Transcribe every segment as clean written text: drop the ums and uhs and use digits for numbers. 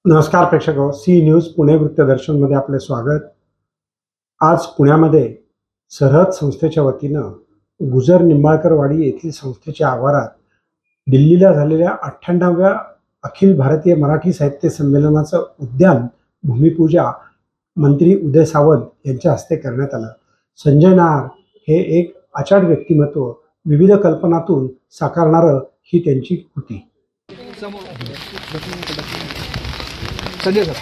नमस्कार प्रेक्षक हो, सी न्यूज पुणे वृत्तदर्शनमध्ये आपले स्वागत। आज पुण्यामध्ये सरहद संस्थेच्या वतीनं गुजर निंबाळकरवाडी येथील संस्थेच्या आवारात दिल्लीला झालेल्या 98व्या अखिल भारतीय मराठी साहित्य संमेलनाचं उद्यान भूमिपूजा मंत्री उदय सामंत यांच्या हस्ते करण्यात आलं। संजय नायर हे एक आचार्य व्यक्तिमत्व, विविध कल्पनातून साकारणारं ही त्यांची कृती। संजय सर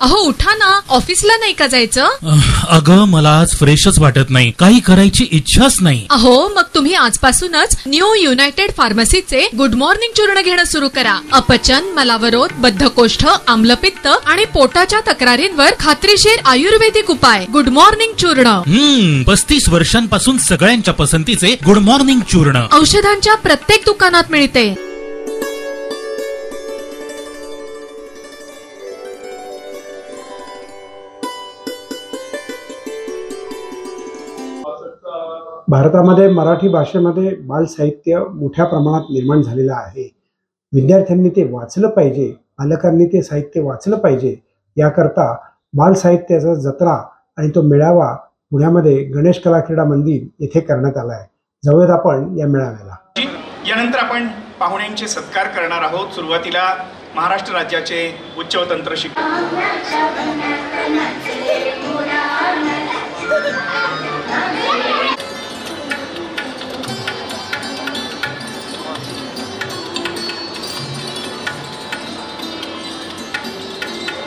अहो उठा ना, ऑफिसला नाही का जायचं? अगं मला आज फ्रेशच वाटत नाही, काही करायची इच्छाच नाही। अहो मग तुम्ही आजपासूनच न्यू युनायटेड फार्मसीचे गुड मॉर्निंग चूर्ण घेणं सुरू करा। अपचन, मलावरोध, बद्धकोष्ठ, आम्लपित्त आणि पोटाच्या तक्रारींवर खात्रीशीर आयुर्वेदिक उपाय गुड मॉर्निंग चूर्ण। 35 वर्षांपासून सगळ्यांच्या पसंतीचे गुड मॉर्निंग चूर्ण औषधांच्या प्रत्येक दुकानात मिळते। भारतामध्ये मराठी भाषेमध्ये बाल साहित्य मोठ्या प्रमाणात निर्माण झालेलं आहे। विद्यार्थ्यांनी ते वाचलं पाहिजे, पालकांनी ते साहित्य वाचलं पाहिजे। याकरता बाल साहित्याचा जत्रा आणि तो मेळावा पुण्यामध्ये गणेश कला क्रीडा मंदिर येथे करण्यात आला आहे। जाऊयात आपण या मेळाव्याला। यानंतर आपण पाहुण्यांचे सत्कार करणार आहोत। सुरुवातीला महाराष्ट्र राज्याचे उच्च व तंत्र शिक्षक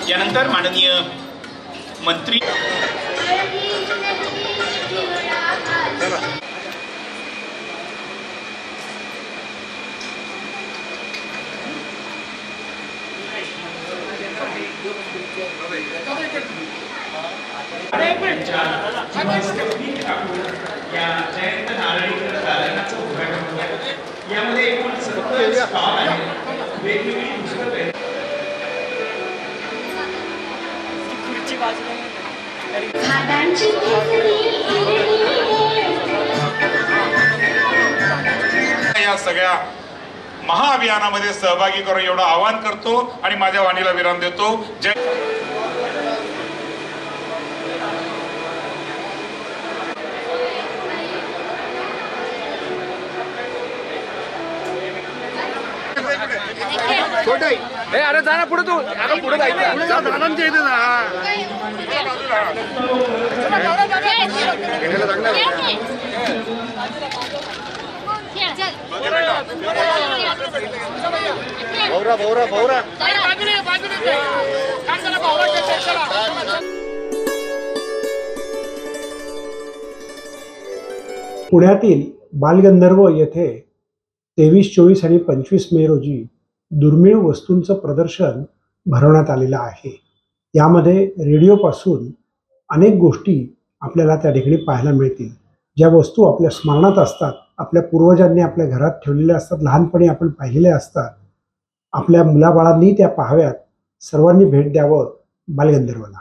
यानंतर माननीय मंत्री यामध्ये एकूण 70 स्टॉल आहेत, वेगवेगळी पुस्तकं या सगळ्या महाअभियानामध्ये सहभागी करून एवढं आवाहन करतो आणि माझ्या वाणीला विराम देतो। जय अरे जा ना पुढे, तू अरे पुढे जायचं दादांच्या इथे भौरा भौरा भौरा पुण्यातील बालगंधर्व येथे 23, 24 आणि 25 मे रोजी दुर्मिळ वस्तूंचं प्रदर्शन भरवण्यात आलेलं आहे। यामध्ये रेडिओपासून अनेक गोष्टी आपल्याला त्या ठिकाणी पाहायला मिळतील, ज्या वस्तू आपल्या स्मरणात असतात, आपल्या पूर्वजांनी आपल्या घरात ठेवलेल्या असतात, लहानपणी आपण पाहिलेल्या असतात। आपल्या मुलाबाळांनी त्या पाहाव्यात। सर्वांनी भेट द्यावं बालगंधर्वला।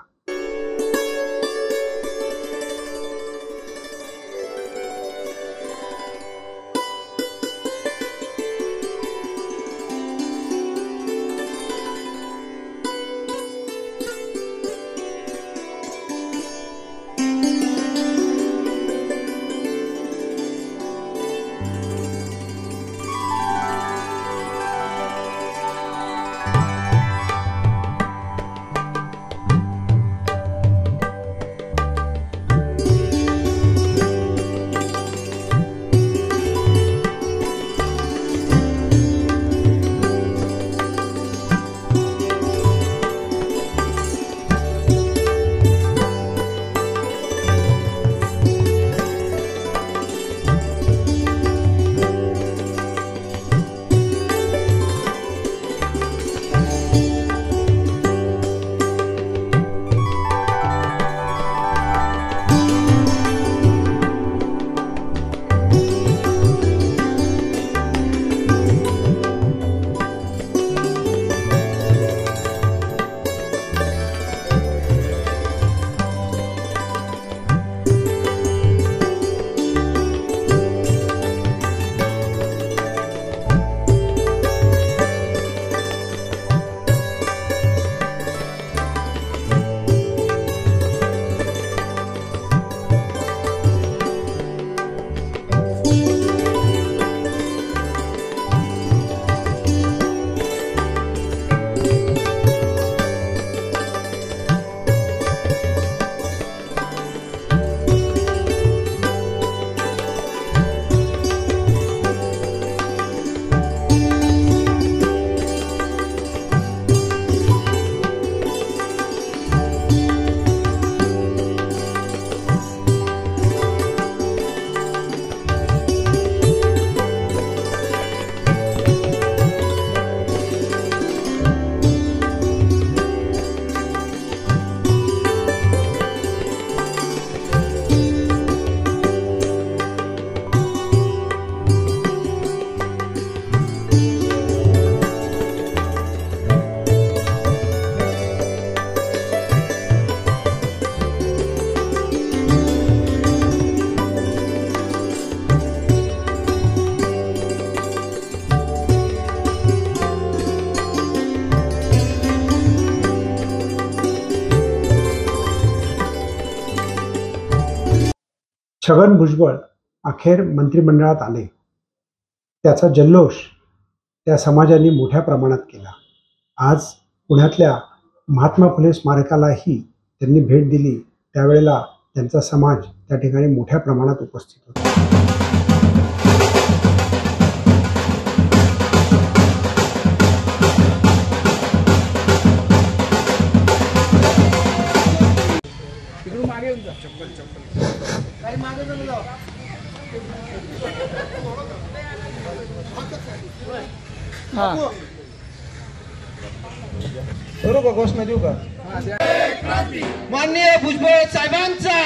छगन भुजबळ अखेर मंत्रिमंडळात आले. त्याचा जल्लोष त्या समाजाने मोठ्या प्रमाणात केला. आज पुण्यातल्या महात्मा फुले स्मारकालाही त्यांनी भेट दिली. त्यावेळेला त्यांचा समाज त्या ठिकाणी मोठ्या प्रमाणात उपस्थित होता. घोषणा देऊ का? माननीय भुजबळ साहेबांचा,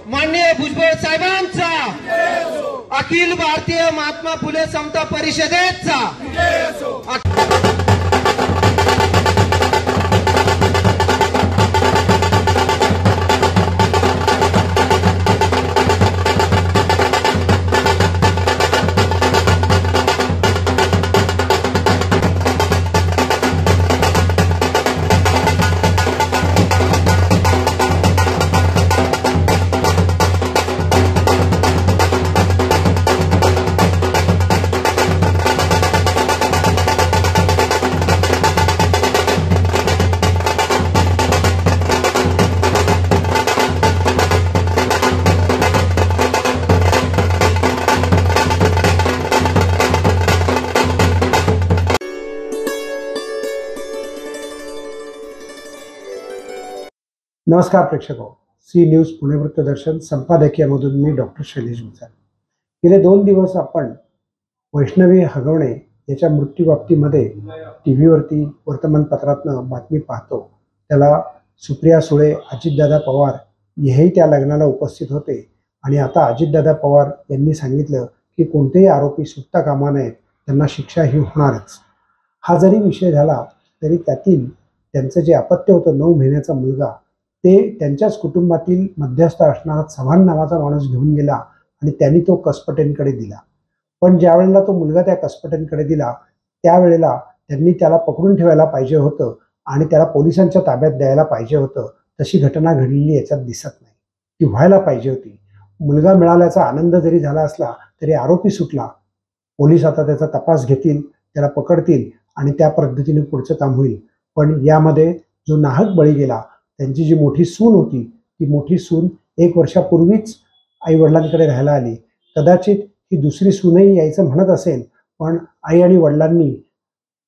माननीय भुजबळ साहेबांचा, अखिल भारतीय महात्मा फुले समता परिषदेचा नमस्कार प्रेक्षको, सी न्यूज पुणे वृत्तदर्शन संपादकीयमधून मी डॉक्टर शैलेश गुजर. गेले 2 दिवस आपण वैष्णवी हगवणे याच्या मृत्यूबाबतीमध्ये टी व्हीवरती वर्तमानपत्रातनं बातमी पाहतो. त्याला सुप्रिया सुळे, अजितदादा पवार हेही त्या लग्नाला उपस्थित होते. आणि आता अजितदादा पवार यांनी सांगितलं की कोणतेही आरोपी सुटता कामा नयेत, त्यांना शिक्षा ही होणारच. हा जरी विषय झाला तरी त्यातील त्यांचं जे अपत्य होतं 9 महिन्याचा मुलगा, ते त्यांच्याच कुटुंबातील मध्यस्थ असणारा चव्हाण नावाचा माणूस घेऊन गेला आणि त्यांनी तो कसपटेंकडे दिला. पण ज्या वेळेला तो मुलगा त्या कसपटेंकडे दिला त्यावेळेला त्यांनी त्याला पकडून ठेवायला पाहिजे होतं आणि त्याला पोलिसांच्या ताब्यात द्यायला पाहिजे होतं. तशी घटना घडलेली याच्यात दिसत नाही. ती व्हायला पाहिजे होती. मुलगा मिळाल्याचा आनंद जरी झाला असला तरी आरोपी सुटला. पोलीस आता त्याचा तपास घेतील, त्याला पकडतील आणि त्या पद्धतीने पुढचं काम होईल. पण यामध्ये जो नाहक बळी गेला, त्यांची जी मोठी सून होती, ती मोठी सून 1 वर्षापूर्वीच आईवडिलांकडे राहायला आली. कदाचित ही दुसरी सूनही यायचं म्हणत असेल, पण आई आणि वडिलांनी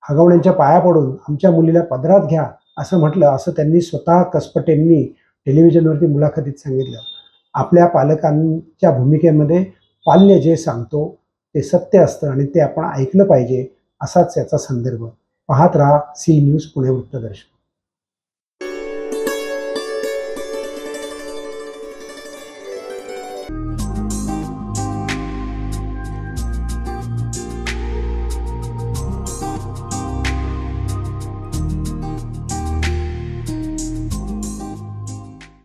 हगवण्यांच्या पाया पडून आमच्या मुलीला पदरात घ्या असं म्हटलं, असं त्यांनी स्वतः कसपटेंनी टेलिव्हिजनवरती मुलाखतीत सांगितलं. आपल्या पालकांच्या भूमिकेमध्ये पाल्य जे सांगतो ते सत्य असतं आणि ते आपण ऐकलं पाहिजे, असाच याचा संदर्भ. पाहत राहा सी न्यूज पुणे वृत्तदर्शन.